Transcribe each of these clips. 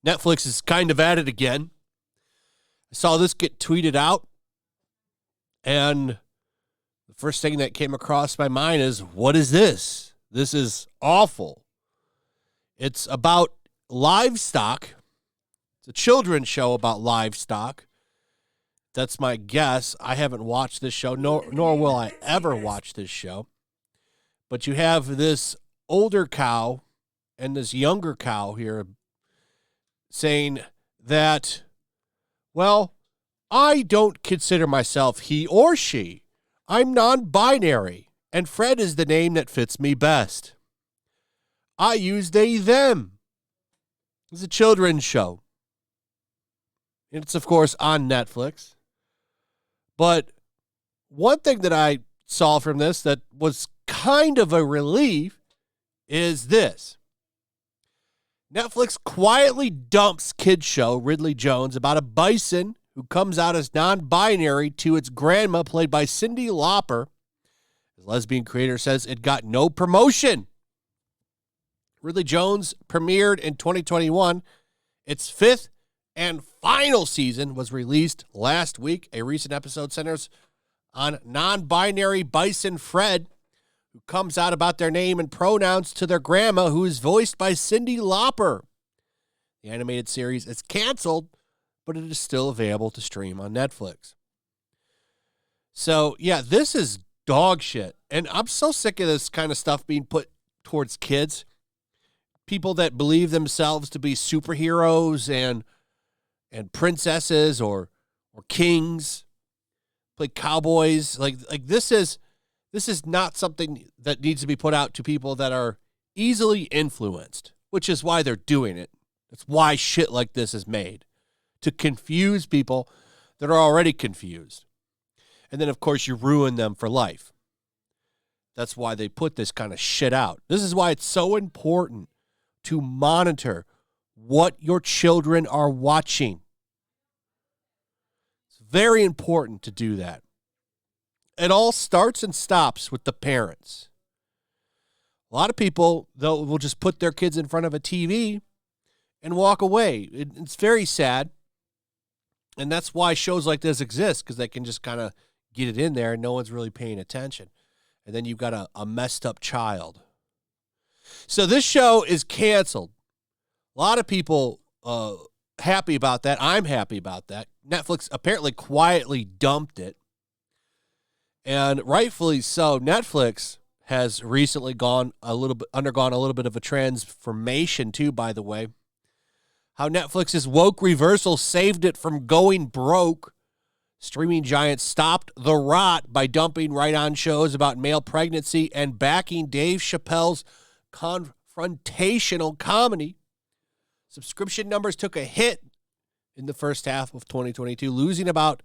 Netflix is kind of at it again. I saw this get tweeted out, and the first thing that came across my mind is, what is this? This is awful. It's about livestock. It's a children's show about livestock. That's my guess. I haven't watched this show, nor will I ever watch this show. But you have this older cow and this younger cow here saying that, well, I don't consider myself he or she. I'm non-binary, and Fred is the name that fits me best. I use they, them. It's a children's show. It's, of course, on Netflix. But one thing that I saw from this that was kind of a relief is this. Netflix quietly dumps kids show Ridley Jones about a bison who comes out as non-binary to its grandma, played by Cyndi Lauper. The lesbian creator says it got no promotion. Ridley Jones premiered in 2021. Its fifth and final season was released last week. A recent episode centers on non-binary bison Fred, who comes out about their name and pronouns to their grandma, who is voiced by Cyndi Lauper. The animated series is canceled, but it is still available to stream on Netflix. So, yeah, this is dog shit. And I'm so sick of this kind of stuff being put towards kids. People that believe themselves to be superheroes and princesses or kings, play cowboys. Like this is not something that needs to be put out to people that are easily influenced, which is why they're doing it. That's why shit like this is made, to confuse people that are already confused. And then, of course, you ruin them for life. That's why they put this kind of shit out. This is why it's so important to monitor what your children are watching. It's very important to do that. It all starts and stops with the parents. A lot of people, though, will just put their kids in front of a TV and walk away. It's very sad. And that's why shows like this exist, because they can just kind of get it in there and no one's really paying attention. And then you've got a messed up child. So this show is canceled. A lot of people happy about that. I'm happy about that. Netflix apparently quietly dumped it. And rightfully so. Netflix has recently undergone a little bit of a transformation too, by the way. How Netflix's woke reversal saved it from going broke. Streaming giant stopped the rot by dumping right-on shows about male pregnancy and backing Dave Chappelle's confrontational comedy. Subscription numbers took a hit in the first half of 2022, losing about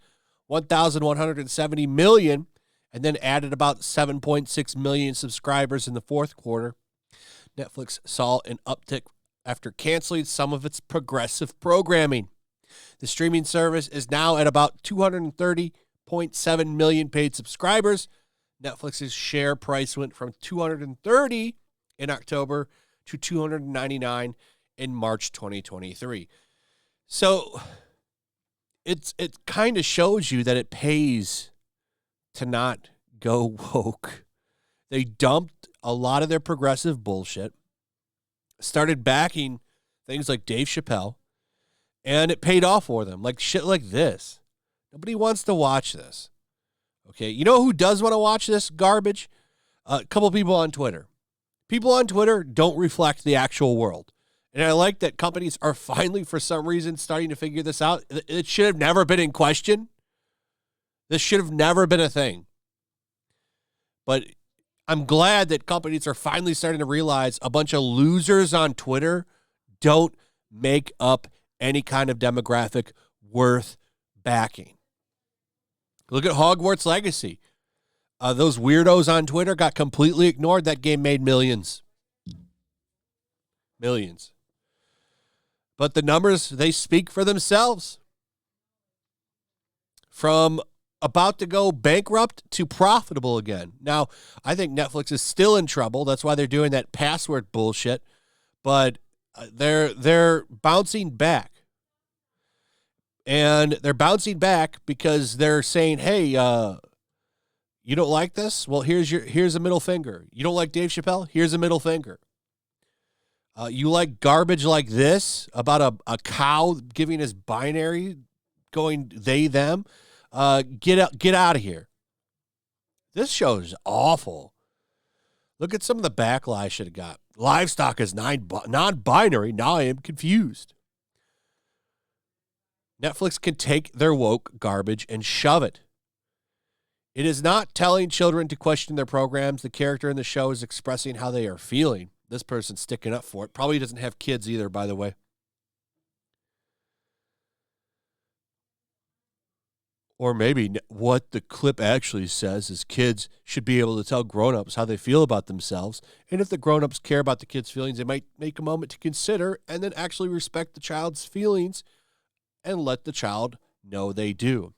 1,170 million, and then added about 7.6 million subscribers in the fourth quarter. Netflix saw an uptick after canceling some of its progressive programming. The streaming service is now at about 230.7 million paid subscribers. Netflix's share price went from $230 in October to $299 in March 2023. So it kind of shows you that it pays to not go woke. They dumped a lot of their progressive bullshit, started backing things like Dave Chappelle, and it paid off for them. Like shit like this. Nobody wants to watch this. Okay, you know who does want to watch this garbage? A couple people on Twitter. People on Twitter don't reflect the actual world. And I like that companies are finally, for some reason, starting to figure this out. It should have never been in question. This should have never been a thing. But I'm glad that companies are finally starting to realize a bunch of losers on Twitter don't make up any kind of demographic worth backing. Look at Hogwarts Legacy. Those weirdos on Twitter got completely ignored. That game made millions. Millions. But the numbers, they speak for themselves. From about to go bankrupt to profitable again. Now, I think Netflix is still in trouble. That's why they're doing that password bullshit. But they're bouncing back. And they're bouncing back because they're saying, hey, you don't like this? Well, here's a middle finger. You don't like Dave Chappelle? Here's a middle finger. You like garbage like this about a cow giving his binary, going they, them? Get out of here. This show is awful. Look at some of the backlash it got. Livestock is non-binary. Now I am confused. Netflix can take their woke garbage and shove it. It is not telling children to question their programs. The character in the show is expressing how they are feeling. This person's sticking up for it. Probably doesn't have kids either, by the way. Or maybe what the clip actually says is kids should be able to tell grown-ups how they feel about themselves. And if the grown-ups care about the kids' feelings, they might make a moment to consider and then actually respect the child's feelings and let the child know they do.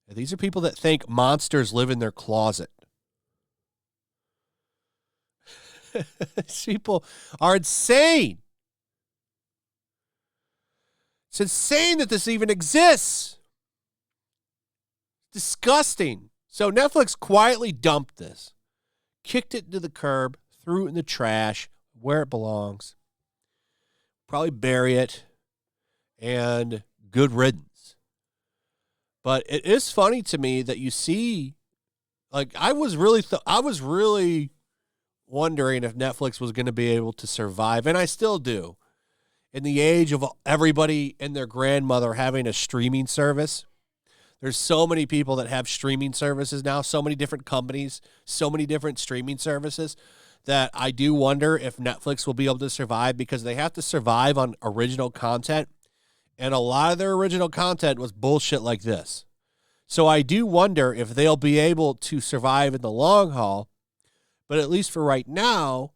And these are people that think monsters live in their closet. These people are insane. It's insane that this even exists. Disgusting. So Netflix quietly dumped this, kicked it to the curb, threw it in the trash where it belongs, probably bury it, and good riddance. But it is funny to me that you see, like, I was really wondering if Netflix was going to be able to survive, and I still do. In the age of everybody and their grandmother having a streaming service, there's so many people that have streaming services now, so many different companies, so many different streaming services, that I do wonder if Netflix will be able to survive, because they have to survive on original content, and a lot of their original content was bullshit like this. So I do wonder if they'll be able to survive in the long haul, but at least for right now,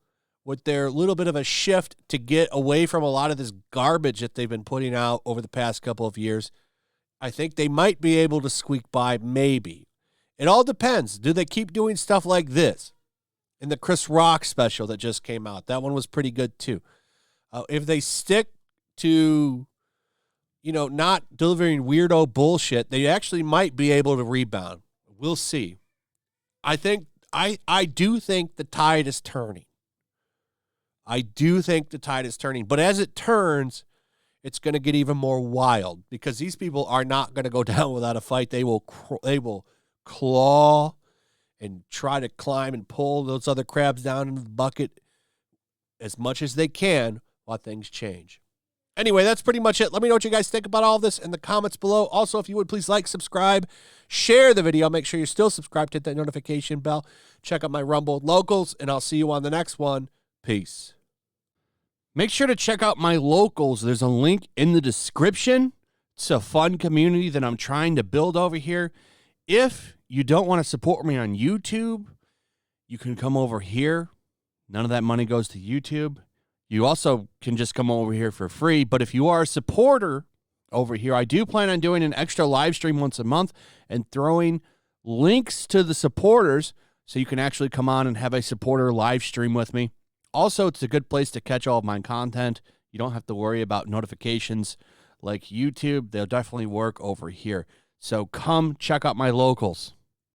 with their little bit of a shift to get away from a lot of this garbage that they've been putting out over the past couple of years, I think they might be able to squeak by, maybe. It all depends. Do they keep doing stuff like this? In the Chris Rock special that just came out, that one was pretty good too. If they stick to, not delivering weirdo bullshit, they actually might be able to rebound. We'll see. I do think the tide is turning. But as it turns, it's going to get even more wild, because these people are not going to go down without a fight. They will claw and try to climb and pull those other crabs down into the bucket as much as they can while things change. Anyway, that's pretty much it. Let me know what you guys think about all of this in the comments below. Also, if you would, please like, subscribe, share the video. Make sure you're still subscribed, hit that notification bell. Check out my Rumble locals, and I'll see you on the next one. Peace. Make sure to check out my locals. There's a link in the description. It's a fun community that I'm trying to build over here. If you don't want to support me on YouTube, you can come over here. None of that money goes to YouTube. You also can just come over here for free. But if you are a supporter over here, I do plan on doing an extra live stream once a month and throwing links to the supporters so you can actually come on and have a supporter live stream with me. Also, it's a good place to catch all of my content. You don't have to worry about notifications like YouTube. They'll definitely work over here. So come check out my locals.